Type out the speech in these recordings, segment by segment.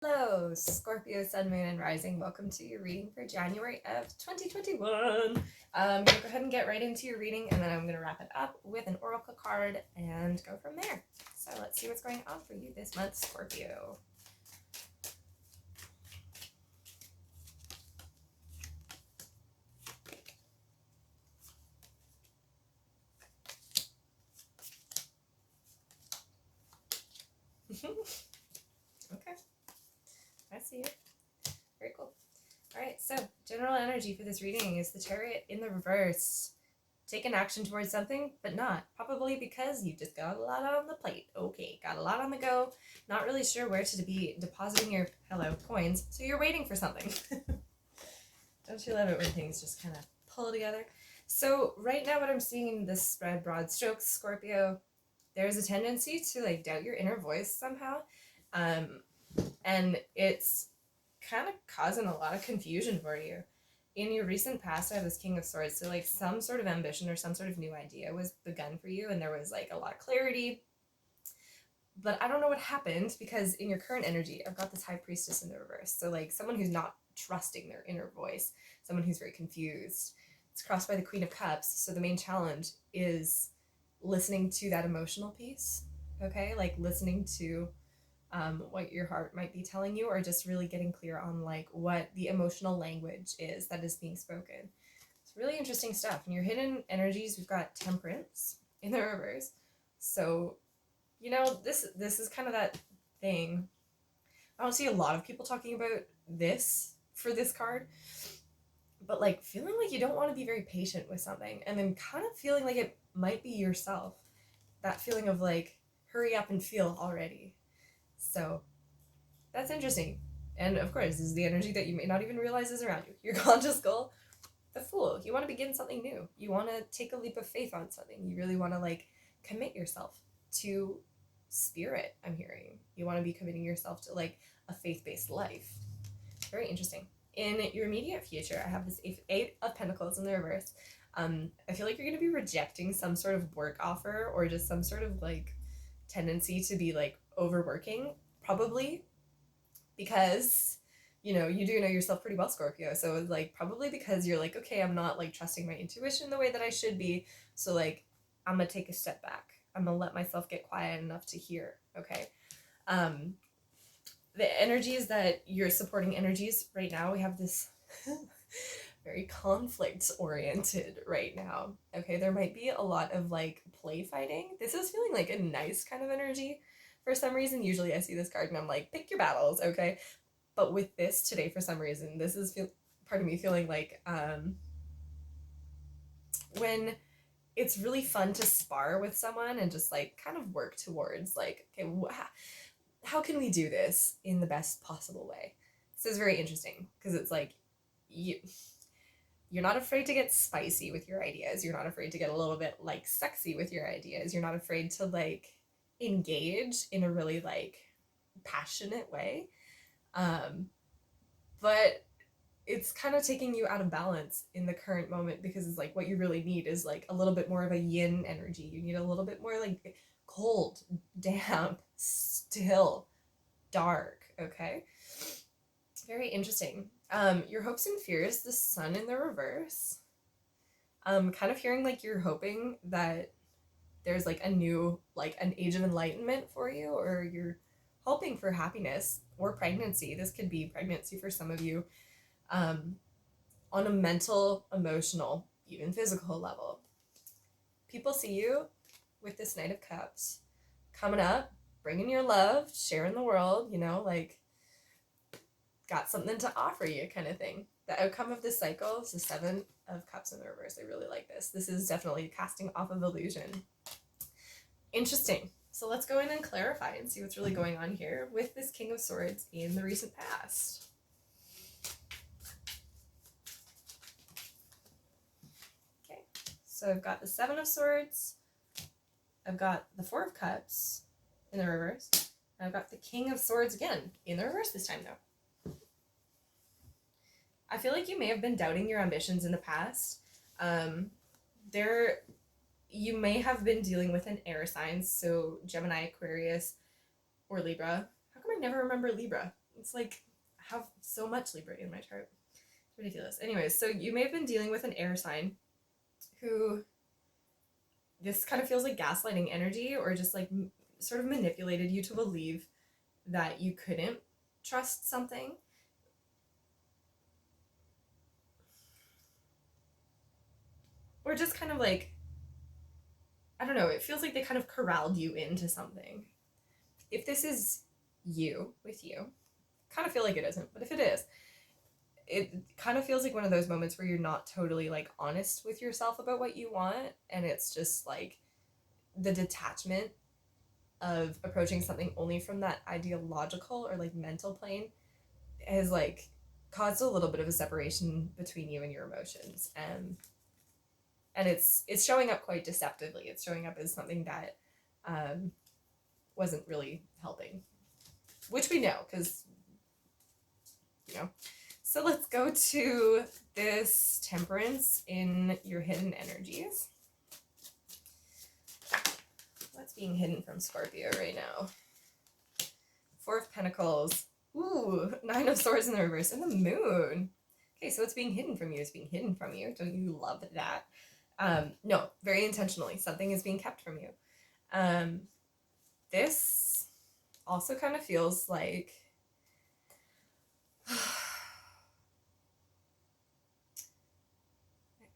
Hello, Scorpio, Sun, Moon, and Rising. Welcome to your reading for January of 2021. I'm going to go ahead and get right into your reading, and then I'm going to wrap it up with an oracle card and go from there. So let's see what's going on for you this month, Scorpio. Okay, I see it. Very cool. All right, so general energy for this reading is the Chariot in the reverse. Take an action towards something, but not. Probably because you just got a lot on the plate. Okay, got a lot on the go. Not really sure where to be depositing your coins, so you're waiting for something. Don't you love it when things just kind of pull together? So right now what I'm seeing in this spread broad strokes, Scorpio, there's a tendency to doubt your inner voice somehow. And it's kind of causing a lot of confusion for you. In your recent past, I have this King of Swords, so some sort of ambition or some sort of new idea was begun for you, and there was a lot of clarity. But I don't know what happened, because in your current energy, I've got this High Priestess in the reverse. So someone who's not trusting their inner voice, someone who's very confused. It's crossed by the Queen of Cups, so the main challenge is listening to that emotional piece, okay? Listening to what your heart might be telling you, or just really getting clear on what the emotional language is that is being spoken. It's really interesting stuff. In your hidden energies, we've got Temperance in the reverse. So, this is kind of that thing. I don't see a lot of people talking about this for this card, but feeling like you don't want to be very patient with something, and then kind of feeling like it might be yourself. That feeling of hurry up and feel already. So that's interesting. And of course, this is the energy that you may not even realize is around you. Your conscious goal, the Fool. You want to begin something new. You want to take a leap of faith on something. You really want to commit yourself to spirit, I'm hearing. You want to be committing yourself to a faith-based life. Very interesting. In your immediate future, I have this Eight of Pentacles in the reverse. I feel like you're going to be rejecting some sort of work offer, or just some sort of tendency to be overworking, probably because you do know yourself pretty well, Scorpio. So probably because you're okay, I'm not trusting my intuition the way that I should be, so I'm gonna take a step back. I'm gonna let myself get quiet enough to hear. Okay. The energies that you're supporting energies right now, we have this very conflict oriented right now. Okay, there might be a lot of play fighting. This is feeling like a nice kind of energy for some reason. Usually I see this card and I'm pick your battles, okay? But with this today, for some reason, this is part of me feeling when it's really fun to spar with someone and just kind of work towards okay, how can we do this in the best possible way? This is very interesting because it's you're not afraid to get spicy with your ideas. You're not afraid to get a little bit sexy with your ideas. You're not afraid to engage in a really passionate way. But it's kind of taking you out of balance in the current moment, because it's what you really need is a little bit more of a yin energy. You need a little bit more cold, damp, still, dark. Okay, very interesting. Your hopes and fears, the Sun in the reverse. Kind of hearing you're hoping that there's a new an age of enlightenment for you, or you're hoping for happiness or pregnancy. This could be pregnancy for some of you, on a mental, emotional, even physical level. People see you with this Knight of Cups coming up, bringing your love, sharing the world, got something to offer you kind of thing. The outcome of this cycle is the Seven of Cups in the reverse. I really like this. This is definitely casting off of illusion. Interesting. So let's go in and clarify and see what's really going on here with this King of Swords in the recent past. Okay, so I've got the Seven of Swords, I've got the Four of Cups in the reverse, and I've got the King of Swords again in the reverse this time though. I feel like you may have been doubting your ambitions in the past. You may have been dealing with an air sign, so Gemini, Aquarius, or Libra. How come I never remember Libra? It's like, I have so much Libra in my chart. It's ridiculous. Anyways, so you may have been dealing with an air sign who, this kind of feels like gaslighting energy, or just like sort of manipulated you to believe that you couldn't trust something. Or just kind of like, I don't know, it feels like they kind of corralled you into something. If this is you, with you, kind of feel like it isn't, but if it is, it kind of feels like one of those moments where you're not totally like honest with yourself about what you want, and it's just like the detachment of approaching something only from that ideological or like mental plane has like caused a little bit of a separation between you and your emotions. And it's showing up quite deceptively. It's showing up as something that wasn't really helping, which we know, because, you know. So let's go to this Temperance in your hidden energies. What's being hidden from Scorpio right now? Four of Pentacles. Ooh, Nine of Swords in the reverse, and the Moon. Okay, so what's being hidden from you is being hidden from you. Don't you love that? No, very intentionally. Something is being kept from you. This also kind of feels like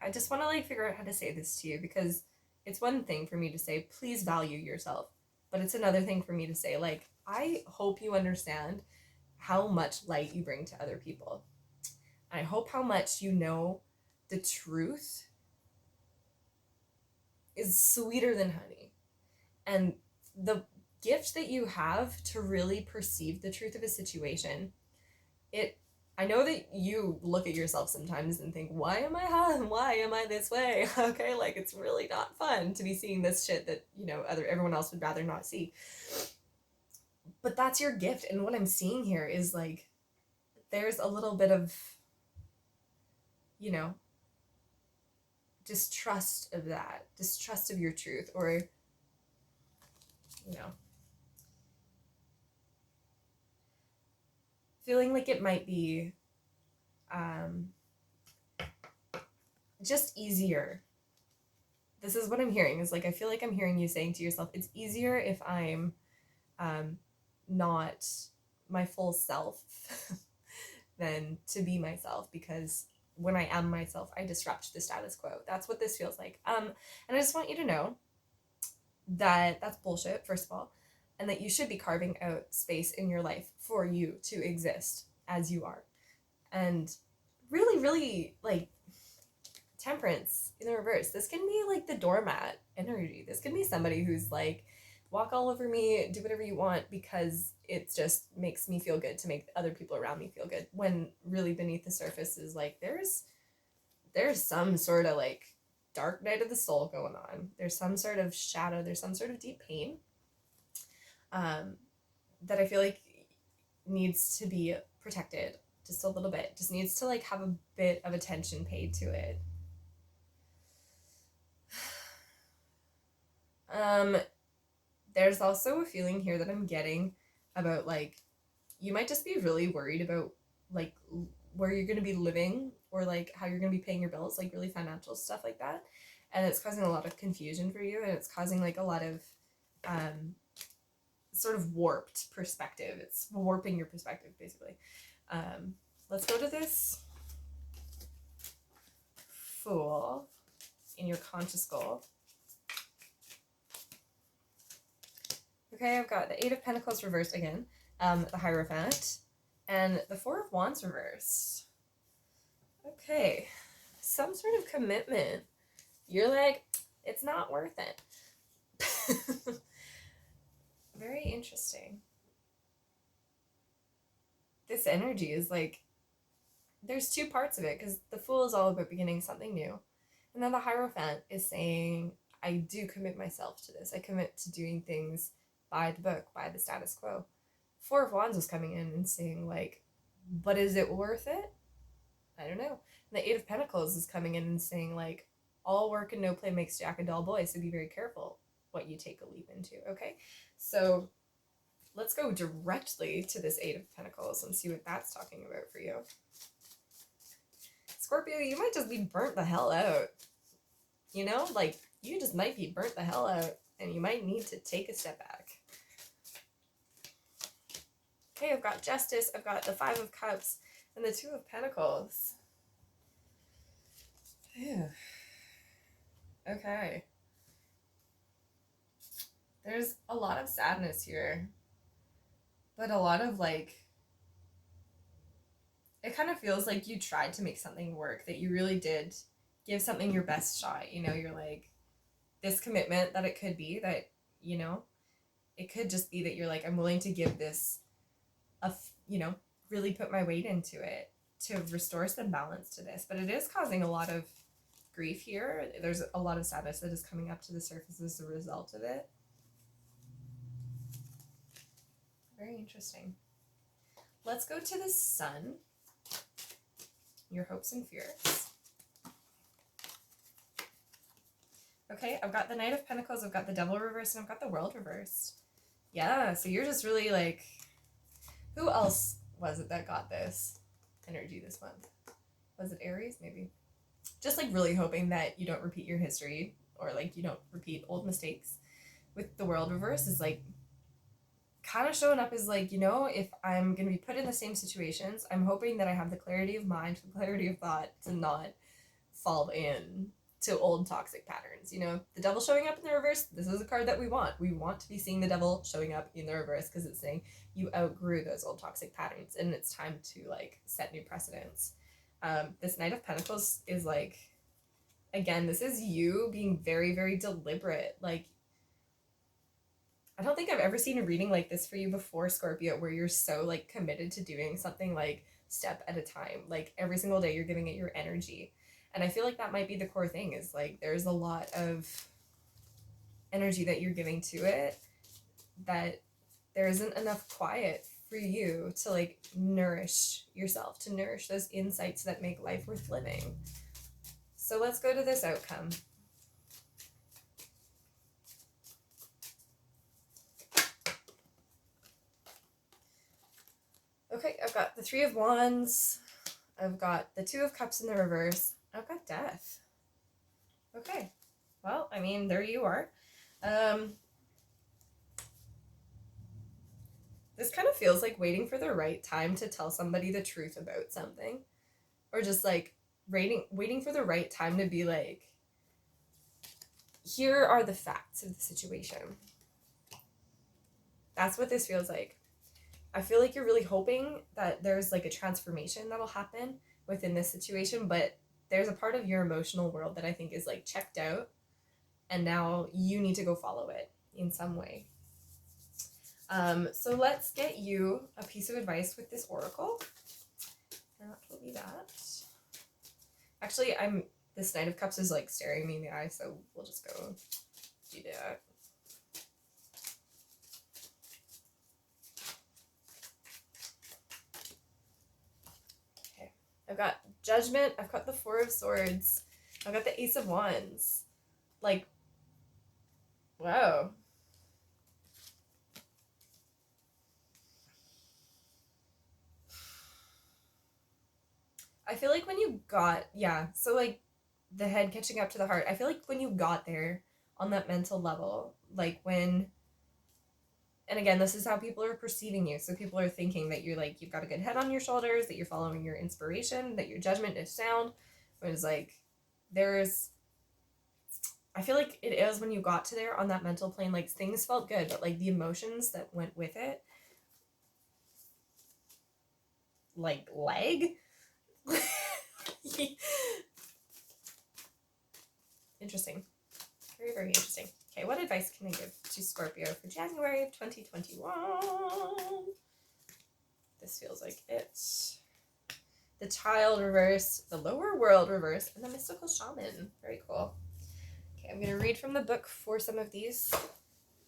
I just want to like figure out how to say this to you, because it's one thing for me to say, please value yourself. But it's another thing for me to say, like, I hope you understand how much light you bring to other people. I hope how much you know the truth is sweeter than honey. And the gift that you have to really perceive the truth of a situation, I know that you look at yourself sometimes and think, why am I this way? Okay, like, it's really not fun to be seeing this shit that, you know, everyone else would rather not see. But that's your gift. And what I'm seeing here is like, there's a little bit of, you know, distrust of that, distrust of your truth, or, you know, feeling like it might be just easier. This is what I'm hearing, is like, I feel like I'm hearing you saying to yourself, it's easier if I'm not my full self than to be myself, because when I am myself, I disrupt the status quo. That's what this feels like. And I just want you to know that that's bullshit, first of all, and that you should be carving out space in your life for you to exist as you are. And really, really, like, Temperance in the reverse, this can be like the doormat energy. This can be somebody who's like, walk all over me, do whatever you want, because it just makes me feel good to make other people around me feel good, when really beneath the surface is like, there's some sort of like dark night of the soul going on. There's some sort of shadow, there's some sort of deep pain that I feel like needs to be protected just a little bit, just needs to like have a bit of attention paid to it. There's also a feeling here that I'm getting about like, you might just be really worried about like where you're going to be living, or like how you're going to be paying your bills, like really financial stuff like that. And it's causing a lot of confusion for you, and it's causing like a lot of sort of warped perspective. It's warping your perspective, basically. Let's go to this Fool in your conscious goal. Okay, I've got the Eight of Pentacles reversed again, the Hierophant, and the Four of Wands reversed. Okay, some sort of commitment. You're like, it's not worth it. Very interesting. This energy is like, there's two parts of it, because the Fool is all about beginning something new. And then the Hierophant is saying, I do commit myself to this. I commit to doing things by the book, by the status quo. Four of Wands was coming in and saying like, but is it worth it? I don't know. And the Eight of Pentacles is coming in and saying like, all work and no play makes Jack a dull boy, so be very careful what you take a leap into, okay? So let's go directly to this Eight of Pentacles and see what that's talking about for you. Scorpio, you might just be burnt the hell out. You know, like, you just might be burnt the hell out, and you might need to take a step back. Okay, I've got Justice, I've got the Five of Cups, and the Two of Pentacles. Ew. Okay. There's a lot of sadness here, but a lot of, like, it kind of feels like you tried to make something work, that you really did give something your best shot. You know, you're like, this commitment that it could be that, you know, it could just be that you're like, I'm willing to give this you know, really put my weight into it to restore some balance to this. But it is causing a lot of grief here. There's a lot of sadness that is coming up to the surface as a result of it. Very interesting. Let's go to the Sun. Your hopes and fears. Okay, I've got the Knight of Pentacles, I've got the Devil reversed, and I've got the World reversed. Yeah, so you're just really like, who else was it that got this energy this month? Was it Aries? Maybe. Just like really hoping that you don't repeat your history, or like you don't repeat old mistakes. With the World reverse is like kind of showing up as like, you know, if I'm going to be put in the same situations, I'm hoping that I have the clarity of mind, the clarity of thought to not fall in to old toxic patterns. You know, the Devil showing up in the reverse, this is a card that we want. We want to be seeing the Devil showing up in the reverse because it's saying you outgrew those old toxic patterns and it's time to like set new precedents. This Knight of Pentacles is like, again, this is you being very, very deliberate. Like, I don't think I've ever seen a reading like this for you before, Scorpio, where you're so like committed to doing something like step at a time. Like every single day you're giving it your energy. And I feel like that might be the core thing, is like there's a lot of energy that you're giving to it that there isn't enough quiet for you to like nourish yourself, to nourish those insights that make life worth living. So let's go to this outcome. Okay, I've got the Three of Wands. I've got the Two of Cups in the reverse. I've got Death. Okay. Well, I mean, there you are. This kind of feels like waiting for the right time to tell somebody the truth about something. Or just like waiting for the right time to be like, here are the facts of the situation. That's what this feels like. I feel like you're really hoping that there's like a transformation that'll happen within this situation, but there's a part of your emotional world that I think is like checked out, and now you need to go follow it in some way. So let's get you a piece of advice with this oracle. That will be that. Actually, this Knight of Cups is like staring me in the eye, so we'll just go do that. Okay, I've got Judgment, I've got the Four of Swords, I've got the Ace of Wands. Like, whoa. I feel like when you got, so like the head catching up to the heart, I feel like when you got there on that mental level, like when, and again, this is how people are perceiving you. So people are thinking that you're like, you've got a good head on your shoulders, that you're following your inspiration, that your judgment is sound. But it's like, I feel like it is when you got to there on that mental plane, like things felt good, but like the emotions that went with it, like lag. Interesting. Very, very interesting. Okay, what advice can I give to Scorpio for January of 2021? This feels like it. The Child reverse, the Lower World reverse, and the Mystical Shaman. Very cool. Okay, I'm going to read from the book for some of these.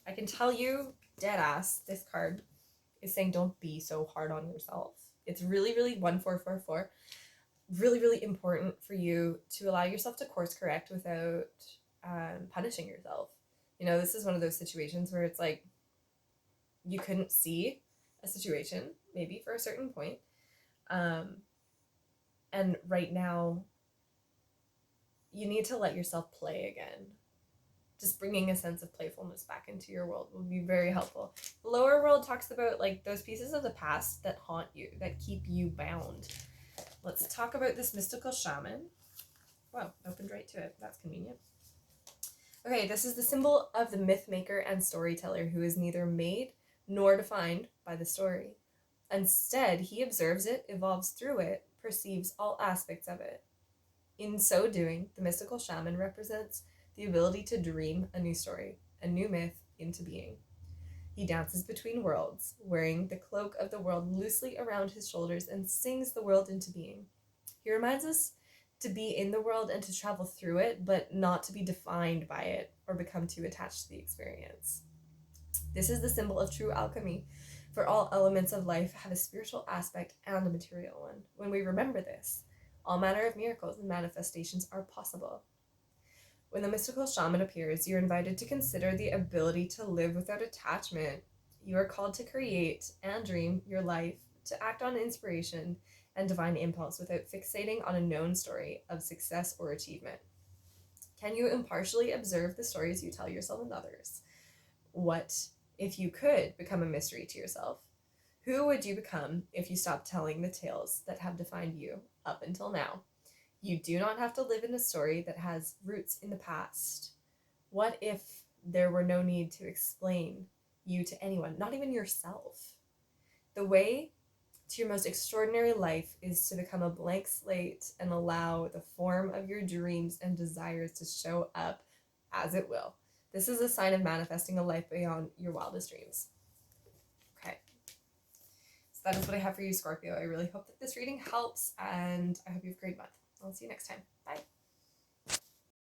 I can tell you, dead ass, this card is saying don't be so hard on yourself. It's really, really 1444. Really, really important for you to allow yourself to course correct without punishing yourself. You know, this is one of those situations where it's like, you couldn't see a situation, maybe for a certain point. And right now, you need to let yourself play again. Just bringing a sense of playfulness back into your world will be very helpful. The lower world talks about like those pieces of the past that haunt you, that keep you bound. Let's talk about this mystical shaman. Wow, opened right to it. That's convenient. Okay, this is the symbol of the myth maker and storyteller who is neither made nor defined by the story. Instead, he observes it, evolves through it, perceives all aspects of it. In so doing, the mystical shaman represents the ability to dream a new story, a new myth into being. He dances between worlds, wearing the cloak of the world loosely around his shoulders, and sings the world into being. He reminds us to be in the world and to travel through it, but not to be defined by it or become too attached to the experience. This is the symbol of true alchemy, for all elements of life have a spiritual aspect and a material one. When we remember this, all manner of miracles and manifestations are possible. When the mystical shaman appears, you're invited to consider the ability to live without attachment. You are called to create and dream your life, to act on inspiration and divine impulse without fixating on a known story of success or achievement. Can you impartially observe the stories you tell yourself and others? What if you could become a mystery to yourself? Who would you become if you stopped telling the tales that have defined you up until now? You do not have to live in a story that has roots in the past. What if there were no need to explain you to anyone, not even yourself? The way to your most extraordinary life is to become a blank slate and allow the form of your dreams and desires to show up as it will. This is a sign of manifesting a life beyond your wildest dreams. Okay. So that is what I have for you, Scorpio. I really hope that this reading helps, and I hope you have a great month. I'll see you next time. Bye.